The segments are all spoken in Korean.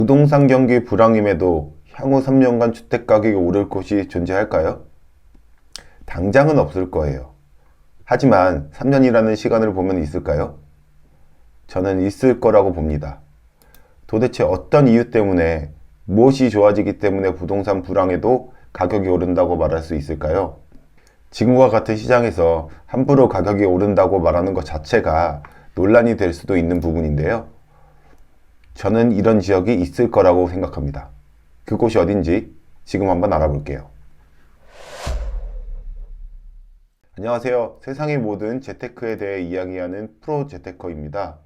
부동산 경기 불황임에도 향후 3년간 주택가격이 오를 곳이 존재할까요? 당장은 없을 거예요. 하지만 3년이라는 시간을 보면 있을까요? 저는 있을 거라고 봅니다. 도대체 어떤 이유 때문에, 무엇이 좋아지기 때문에 부동산 불황에도 가격이 오른다고 말할 수 있을까요? 지금과 같은 시장에서 함부로 가격이 오른다고 말하는 것 자체가 논란이 될 수도 있는 부분인데요. 저는 이런 지역이 있을 거라고 생각합니다. 그곳이 어딘지 지금 한번 알아볼게요. 안녕하세요. 세상의 모든 재테크에 대해 이야기하는 프로 재테커입니다.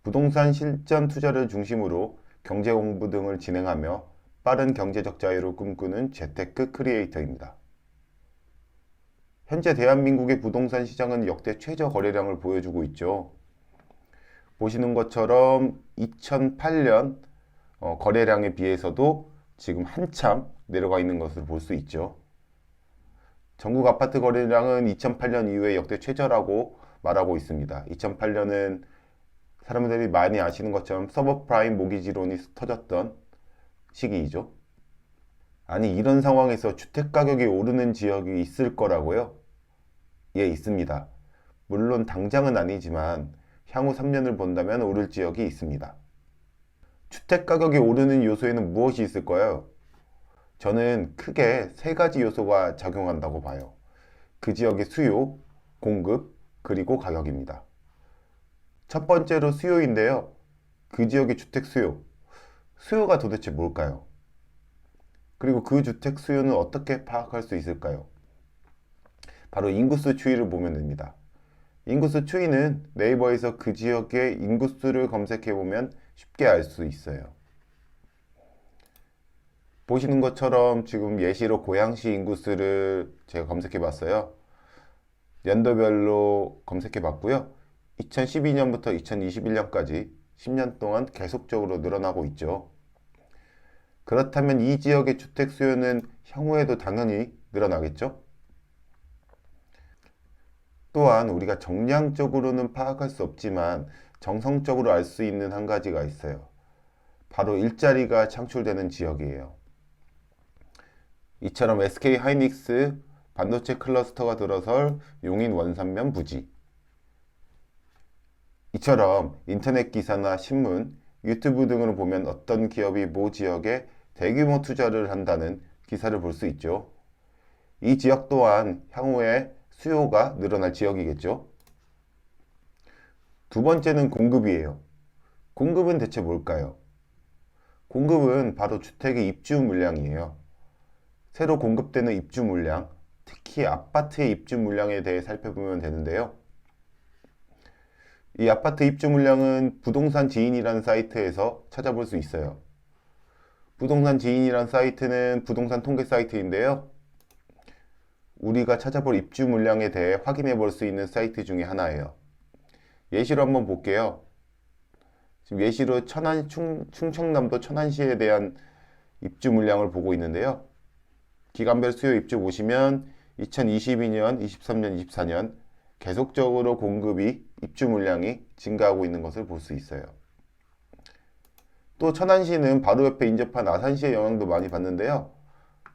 부동산 실전 투자를 중심으로 경제 공부 등을 진행하며 빠른 경제적 자유를 꿈꾸는 재테크 크리에이터입니다. 현재 대한민국의 부동산 시장은 역대 최저 거래량을 보여주고 있죠. 보시는 것처럼 2008년 거래량에 비해서도 지금 한참 내려가 있는 것을 볼 수 있죠. 전국 아파트 거래량은 2008년 이후에 역대 최저라고 말하고 있습니다. 2008년은 사람들이 많이 아시는 것처럼 서브프라임 모기지론이 터졌던 시기이죠. 아니, 이런 상황에서 주택가격이 오르는 지역이 있을 거라고요? 예, 있습니다. 물론 당장은 아니지만 향후 3년을 본다면 오를 지역이 있습니다. 주택가격이 오르는 요소에는 무엇이 있을까요? 저는 크게 세 가지 요소가 작용한다고 봐요. 그 지역의 수요, 공급, 그리고 가격입니다. 첫 번째로 수요인데요. 그 지역의 주택 수요. 수요가 도대체 뭘까요? 그리고 그 주택 수요는 어떻게 파악할 수 있을까요? 바로 인구수 추이를 보면 됩니다. 인구수 추이는 네이버에서 그 지역의 인구수를 검색해보면 쉽게 알 수 있어요. 보시는 것처럼 지금 예시로 고양시 인구수를 제가 검색해 봤어요. 연도별로 검색해 봤고요. 2012년부터 2021년까지 10년 동안 계속적으로 늘어나고 있죠. 그렇다면 이 지역의 주택 수요는 향후에도 당연히 늘어나겠죠? 또한 우리가 정량적으로는 파악할 수 없지만 정성적으로 알 수 있는 한 가지가 있어요. 바로 일자리가 창출되는 지역이에요. 이처럼 SK 하이닉스 반도체 클러스터가 들어설 용인 원산면 부지. 이처럼 인터넷 기사나 신문, 유튜브 등으로 보면 어떤 기업이 모 지역에 대규모 투자를 한다는 기사를 볼 수 있죠. 이 지역 또한 향후에 수요가 늘어날 지역이겠죠. 두 번째는 공급이에요. 공급은 대체 뭘까요? 공급은 바로 주택의 입주 물량이에요. 새로 공급되는 입주 물량, 특히 아파트의 입주 물량에 대해 살펴보면 되는데요. 이 아파트 입주 물량은 부동산 지인이라는 사이트에서 찾아볼 수 있어요. 부동산 지인이라는 사이트는 부동산 통계 사이트인데요. 우리가 찾아볼 입주 물량에 대해 확인해 볼 수 있는 사이트 중에 하나예요. 예시로 한번 볼게요. 지금 예시로 충청남도 천안시에 대한 입주 물량을 보고 있는데요. 기간별 수요 입주 보시면 2022년, 23년, 24년 계속적으로 공급이 입주 물량이 증가하고 있는 것을 볼 수 있어요. 또 천안시는 바로 옆에 인접한 아산시의 영향도 많이 받는데요.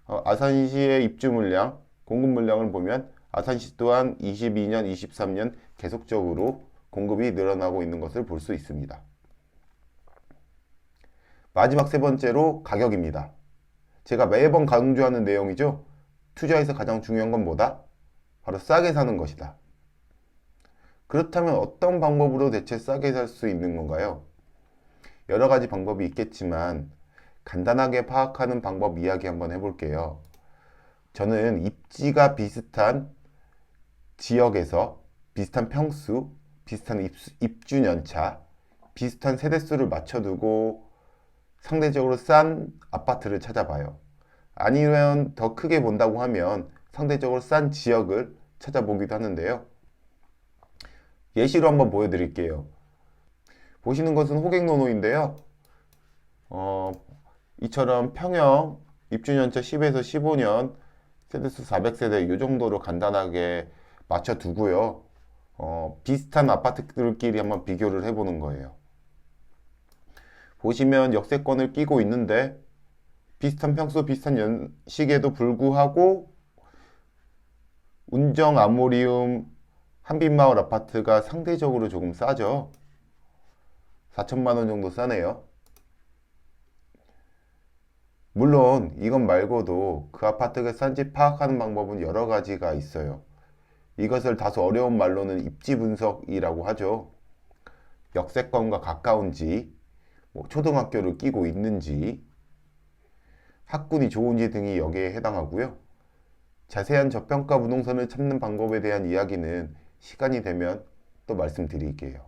아산시의 입주 물량, 공급 물량을 보면 아산시 또한 22년, 23년 계속적으로 공급이 늘어나고 있는 것을 볼 수 있습니다. 마지막 세 번째로 가격입니다. 제가 매번 강조하는 내용이죠. 투자에서 가장 중요한 건 뭐다? 바로 싸게 사는 것이다. 그렇다면 어떤 방법으로 대체 싸게 살 수 있는 건가요? 여러 가지 방법이 있겠지만 간단하게 파악하는 방법 이야기 한번 해볼게요. 저는 입지가 비슷한 지역에서 비슷한 평수, 비슷한 입주 연차, 비슷한 세대수를 맞춰두고 상대적으로 싼 아파트를 찾아봐요. 아니면 더 크게 본다고 하면 상대적으로 싼 지역을 찾아보기도 하는데요. 예시로 한번 보여드릴게요. 보시는 것은 호갱노노인데요. 이처럼 평형 입주연차 10에서 15년 세대수 400세대 이 정도로 간단하게 맞춰두고요. 비슷한 아파트들끼리 한번 비교를 해보는 거예요. 보시면 역세권을 끼고 있는데 비슷한 평수, 비슷한 연식에도 불구하고 운정 아모리움 한빛마을 아파트가 상대적으로 조금 싸죠. 4천만 원 정도 싸네요. 물론 이것 말고도 그 아파트가 싼지 파악하는 방법은 여러 가지가 있어요. 이것을 다소 어려운 말로는 입지 분석이라고 하죠. 역세권과 가까운지, 초등학교를 끼고 있는지, 학군이 좋은지 등이 여기에 해당하고요. 자세한 저평가 부동산을 찾는 방법에 대한 이야기는 시간이 되면 또 말씀드릴게요.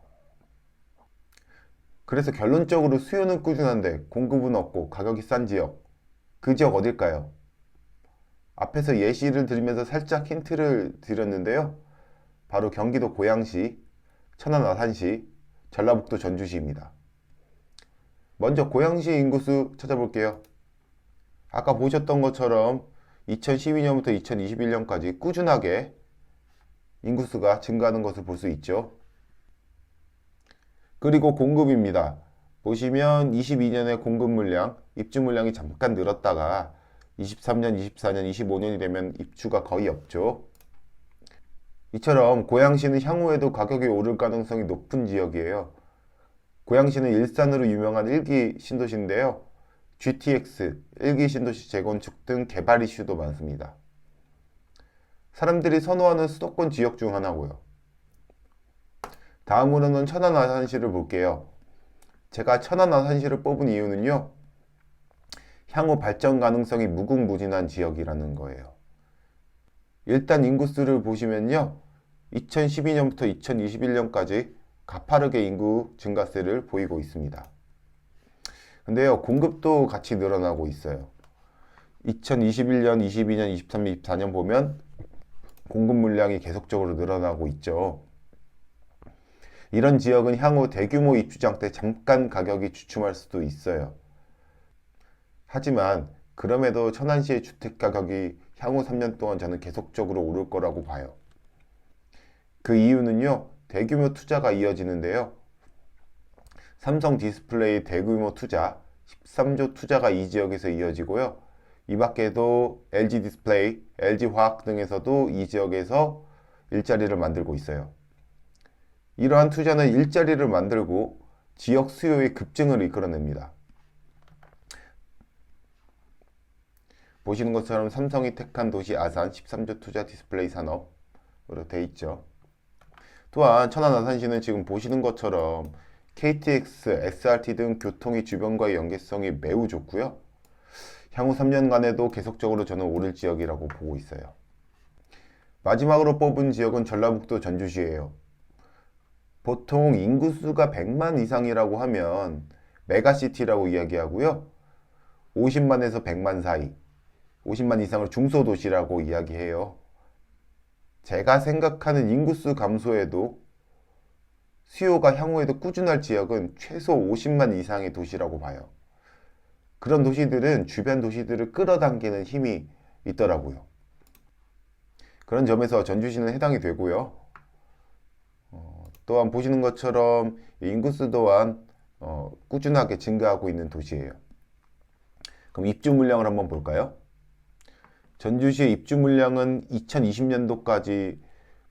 그래서 결론적으로 수요는 꾸준한데 공급은 없고 가격이 싼 지역, 그 지역 어딜까요? 앞에서 예시를 들으면서 살짝 힌트를 드렸는데요. 바로 경기도 고양시, 천안 아산시, 전라북도 전주시입니다. 먼저 고양시 인구수 찾아볼게요. 아까 보셨던 것처럼 2012년부터 2021년까지 꾸준하게 인구수가 증가하는 것을 볼 수 있죠. 그리고 공급입니다. 보시면 22년에 공급 물량, 입주 물량이 잠깐 늘었다가 23년, 24년, 25년이 되면 입주가 거의 없죠. 이처럼 고양시는 향후에도 가격이 오를 가능성이 높은 지역이에요. 고양시는 일산으로 유명한 1기 신도시인데요. GTX, 1기 신도시 재건축 등 개발 이슈도 많습니다. 사람들이 선호하는 수도권 지역 중 하나고요. 다음으로는 천안 아산시를 볼게요. 제가 천안 아산시를 뽑은 이유는요. 향후 발전 가능성이 무궁무진한 지역이라는 거예요. 일단 인구수를 보시면요. 2012년부터 2021년까지 가파르게 인구 증가세를 보이고 있습니다. 근데요, 공급도 같이 늘어나고 있어요. 2021년, 22년, 23년, 24년 보면 공급 물량이 계속적으로 늘어나고 있죠. 이런 지역은 향후 대규모 입주장 때 잠깐 가격이 주춤할 수도 있어요. 하지만 그럼에도 천안시의 주택가격이 향후 3년 동안 저는 계속적으로 오를 거라고 봐요. 그 이유는요, 대규모 투자가 이어지는데요. 삼성 디스플레이 대규모 투자, 13조 투자가 이 지역에서 이어지고요. 이 밖에도 LG 디스플레이, LG 화학 등에서도 이 지역에서 일자리를 만들고 있어요. 이러한 투자는 일자리를 만들고 지역 수요의 급증을 이끌어냅니다. 보시는 것처럼 삼성이 택한 도시 아산 13조 투자 디스플레이 산업으로 되어 있죠. 또한 천안 아산시는 지금 보시는 것처럼 KTX, SRT 등 교통이 주변과의 연계성이 매우 좋고요. 향후 3년간에도 계속적으로 저는 오를 지역이라고 보고 있어요. 마지막으로 뽑은 지역은 전라북도 전주시예요. 보통 인구수가 100만 이상이라고 하면 메가시티라고 이야기하고요. 50만에서 100만 사이, 50만 이상을 중소도시라고 이야기해요. 제가 생각하는 인구수 감소에도 수요가 향후에도 꾸준할 지역은 최소 50만 이상의 도시라고 봐요. 그런 도시들은 주변 도시들을 끌어당기는 힘이 있더라고요. 그런 점에서 전주시는 해당이 되고요. 또한 보시는 것처럼 인구수 또한 꾸준하게 증가하고 있는 도시예요. 그럼 입주 물량을 한번 볼까요? 전주시의 입주 물량은 2020년도까지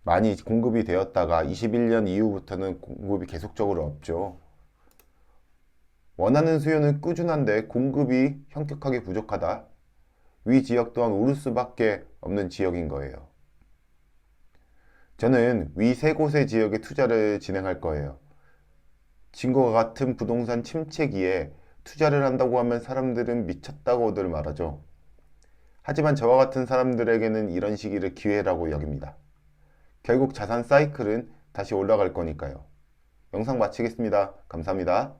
많이 공급이 되었다가 21년 이후부터는 공급이 계속적으로 없죠. 원하는 수요는 꾸준한데 공급이 현격하게 부족하다. 위 지역 또한 오를 수밖에 없는 지역인 거예요. 저는 위 세 곳의 지역에 투자를 진행할 거예요. 지금과 같은 부동산 침체기에 투자를 한다고 하면 사람들은 미쳤다고들 말하죠. 하지만 저와 같은 사람들에게는 이런 시기를 기회라고 여깁니다. 결국 자산 사이클은 다시 올라갈 거니까요. 영상 마치겠습니다. 감사합니다.